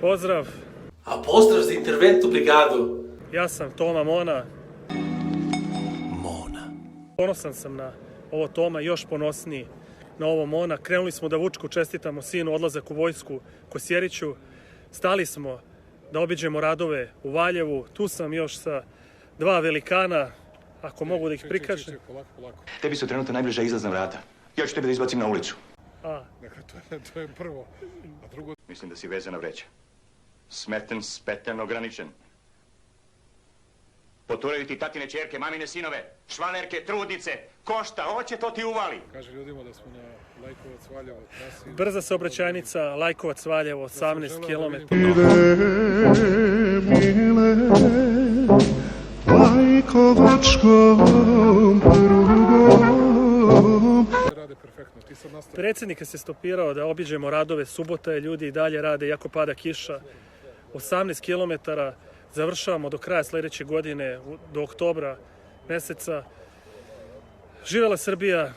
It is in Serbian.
Pozdrav. A pozdrav za interventnu brigadu. Ja sam Toma Mona. Ponosan sam na ovo Toma, još ponosniji na ovo Mona. Krenuli smo da Vučku čestitamo sinu odlazak u vojsku Kosjeriću. Stali smo da obiđemo radove u Valjevu. Tu sam još sa dva velikana, ako mogu da ih prikažem. Tebi su trenutno najbliža izlazna vrata. Ja ću tebi da izbacim na ulicu. Dakle, to je prvo. A drugo... Mislim da si vezana vreća. Smeten, speten, ograničen. Poturaju ti tatine čerke, mamine sinove, švalerke, trudnice, košta, hoće to ti uvali. Kaže ljudima da smo na Lajkovac-Valjevo trasi. Brza saobraćajnica, Lajkovac-Valjevo, 18 km. Lajkovačkom prugom. Rade perfektno. Ti sad nastavi. Predsjednik se stopirao da obiđemo radove, subota je, ljudi i dalje rade, iako pada kiša. 18 km, završavamo do kraja sljedeće godine, do oktobra meseca. Živela Srbija!